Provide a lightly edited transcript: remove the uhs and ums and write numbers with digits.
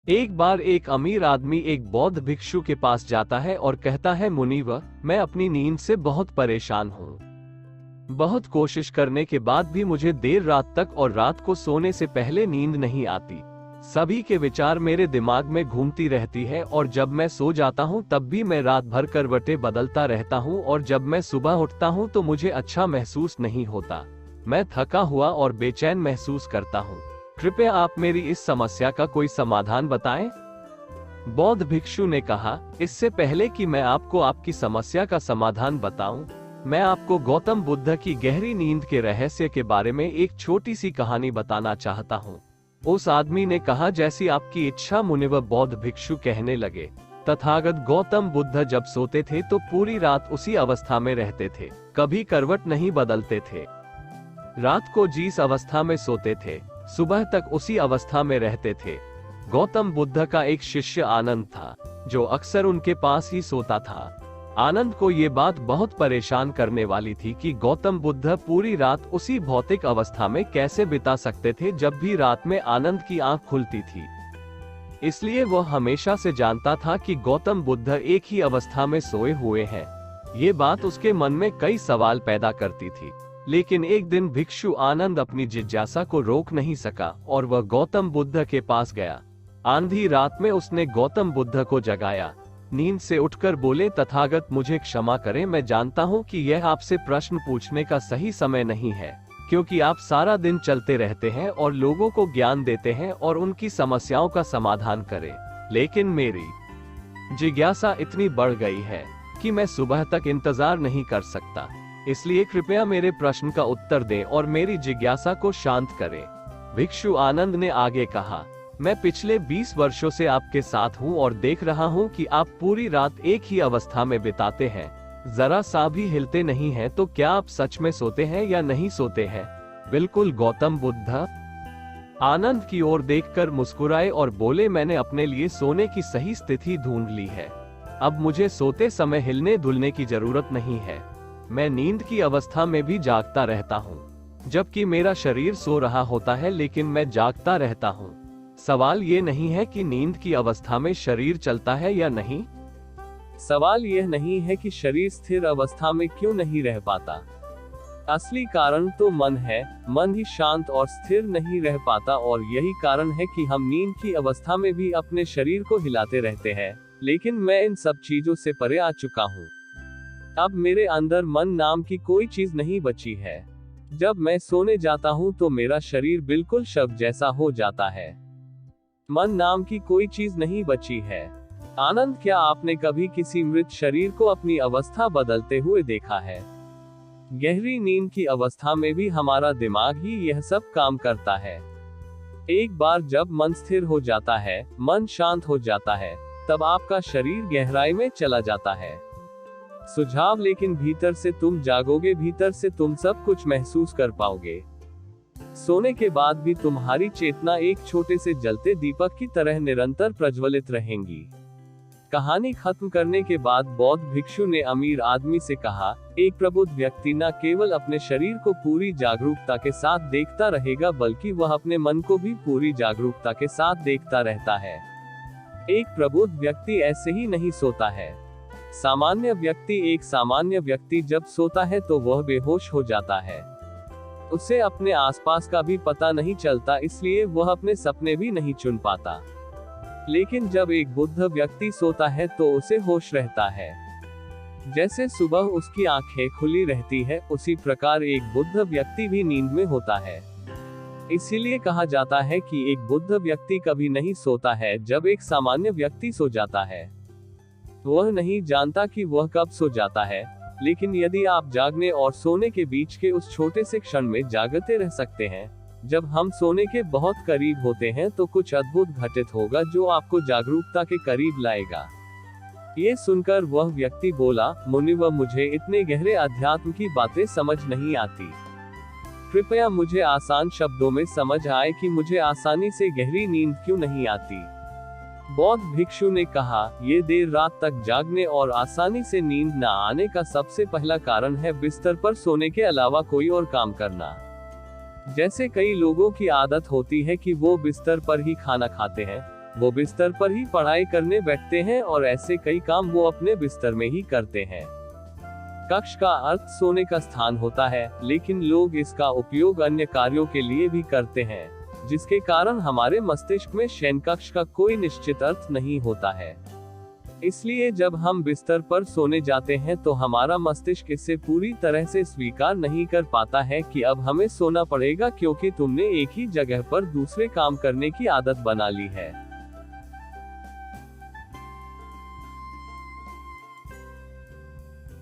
एक बार एक अमीर आदमी एक बौद्ध भिक्षु के पास जाता है और कहता है, मुनिवर, मैं अपनी नींद से बहुत परेशान हूँ। बहुत कोशिश करने के बाद भी मुझे देर रात तक और रात को सोने से पहले नींद नहीं आती। सभी के विचार मेरे दिमाग में घूमती रहती है और जब मैं सो जाता हूँ तब भी मैं रात भर करवटें बदलता रहता हूँ और जब मैं सुबह उठता हूँ तो मुझे अच्छा महसूस नहीं होता। मैं थका हुआ और बेचैन महसूस करता हूँ। कृपया आप मेरी इस समस्या का कोई समाधान बताएं। बौद्ध भिक्षु ने कहा, इससे पहले कि मैं आपको आपकी समस्या का समाधान बताऊं, मैं आपको गौतम बुद्ध की गहरी नींद के रहस्य के बारे में एक छोटी सी कहानी बताना चाहता हूं। उस आदमी ने कहा, जैसी आपकी इच्छा मुनिवर। बौद्ध भिक्षु कहने लगे, तथागत गौतम बुद्ध जब सोते थे तो पूरी रात उसी अवस्था में रहते थे, कभी करवट नहीं बदलते थे। रात को जिस अवस्था में सोते थे सुबह तक उसी अवस्था में रहते थे। गौतम बुद्ध का एक शिष्य आनंद था जो अक्सर उनके पास ही सोता था। आनंद को ये बात बहुत परेशान करने वाली थी कि गौतम बुद्ध पूरी रात उसी भौतिक अवस्था में कैसे बिता सकते थे जब भी रात में आनंद की आंख खुलती थी। इसलिए वह हमेशा से जानता था कि गौतम बुद्ध एक ही अवस्था में सोए हुए हैं। ये बात उसके मन में कई सवाल पैदा करती थी। लेकिन एक दिन भिक्षु आनंद अपनी जिज्ञासा को रोक नहीं सका और वह गौतम बुद्ध के पास गया। आंधी रात में उसने गौतम बुद्ध को जगाया। नींद से उठकर बोले, तथागत मुझे क्षमा करें, मैं जानता हूं कि यह आपसे प्रश्न पूछने का सही समय नहीं है, क्योंकि आप सारा दिन चलते रहते हैं और लोगों को ज्ञान देते हैं और उनकी समस्याओं का समाधान करें। लेकिन मेरी जिज्ञासा इतनी बढ़ गई है कि मैं सुबह तक इंतजार नहीं कर सकता। इसलिए कृपया मेरे प्रश्न का उत्तर दें और मेरी जिज्ञासा को शांत करें। भिक्षु आनंद ने आगे कहा, मैं पिछले 20 वर्षों से आपके साथ हूं और देख रहा हूं कि आप पूरी रात एक ही अवस्था में बिताते हैं, जरा सा भी हिलते नहीं हैं। तो क्या आप सच में सोते हैं या नहीं सोते हैं? बिल्कुल गौतम बुद्ध आनंद की ओर देखकर मुस्कुराए और बोले, मैंने अपने लिए सोने की सही स्थिति ढूंढ ली है। अब मुझे सोते समय हिलने डुलने की जरूरत नहीं है। मैं नींद की अवस्था में भी जागता रहता हूँ, जबकि मेरा शरीर सो रहा होता है लेकिन मैं जागता रहता हूँ। सवाल ये नहीं है कि नींद की अवस्था में शरीर चलता है या नहीं। सवाल यह नहीं है कि शरीर स्थिर अवस्था में क्यों नहीं रह पाता। असली कारण तो मन है। मन ही शांत और स्थिर नहीं रह पाता और यही कारण है कि हम नींद की अवस्था में भी अपने शरीर को हिलाते रहते हैं। लेकिन मैं इन सब चीजों से परे आ चुका हूँ। अब मेरे अंदर मन नाम की कोई चीज नहीं बची है। जब मैं सोने जाता हूँ तो मेरा शरीर बिल्कुल शव जैसा हो जाता है। मन नाम की कोई चीज नहीं बची है। आनंद, क्या आपने कभी किसी मृत शरीर को अपनी अवस्था बदलते हुए देखा है? गहरी नींद की अवस्था में भी हमारा दिमाग ही यह सब काम करता है। एक बार जब मन स्थिर हो जाता है, मन शांत हो जाता है, तब आपका शरीर गहराई में चला जाता है। सुझाव, लेकिन भीतर से तुम जागोगे, भीतर से तुम सब कुछ महसूस कर पाओगे। सोने के बाद भी तुम्हारी चेतना एक छोटे से जलते दीपक की तरह निरंतर प्रज्वलित रहेंगी। कहानी खत्म करने के बाद बौद्ध भिक्षु ने अमीर आदमी से कहा, एक प्रबुद्ध व्यक्ति न केवल अपने शरीर को पूरी जागरूकता के साथ देखता रहेगा, बल्कि वह अपने मन को भी पूरी जागरूकता के साथ देखता रहता है। एक प्रबुद्ध व्यक्ति ऐसे ही नहीं सोता है। सामान्य व्यक्ति, एक सामान्य व्यक्ति जब सोता है तो वह बेहोश हो जाता है। उसे अपने आसपास का भी पता नहीं चलता, इसलिए वह अपने सपने भी नहीं चुन पाता। लेकिन जब एक बुद्ध व्यक्ति सोता है तो उसे होश रहता है। जैसे सुबह उसकी आंखें खुली रहती है, उसी प्रकार एक बुद्ध व्यक्ति भी नींद में होता है। इसीलिए कहा जाता है कि एक बुद्ध व्यक्ति कभी नहीं सोता है। जब एक सामान्य व्यक्ति सो जाता है, वह नहीं जानता कि वह कब सो जाता है। लेकिन यदि आप जागने और सोने के बीच के उस छोटे से क्षण में जागते रह सकते हैं, जब हम सोने के बहुत करीब होते हैं, तो कुछ अद्भुत घटित होगा जो आपको जागरूकता के करीब लाएगा। ये सुनकर वह व्यक्ति बोला, मुनिवर, मुझे इतने गहरे अध्यात्म की बातें समझ नहीं आती। कृपया मुझे आसान शब्दों में समझ आए कि मुझे आसानी से गहरी नींद क्यों नहीं आती। बौद्ध भिक्षु ने कहा, ये देर रात तक जागने और आसानी से नींद न आने का सबसे पहला कारण है बिस्तर पर सोने के अलावा कोई और काम करना। जैसे कई लोगों की आदत होती है कि वो बिस्तर पर ही खाना खाते हैं, वो बिस्तर पर ही पढ़ाई करने बैठते हैं और ऐसे कई काम वो अपने बिस्तर में ही करते हैं। कक्ष का अर्थ सोने का स्थान होता है, लेकिन लोग इसका उपयोग अन्य कार्यों के लिए भी करते हैं, जिसके कारण हमारे मस्तिष्क में शयन कक्ष का कोई निश्चित अर्थ नहीं होता है। इसलिए जब हम बिस्तर पर सोने जाते हैं तो हमारा मस्तिष्क इसे पूरी तरह से स्वीकार नहीं कर पाता है कि अब हमें सोना पड़ेगा, क्योंकि तुमने एक ही जगह पर दूसरे काम करने की आदत बना ली है।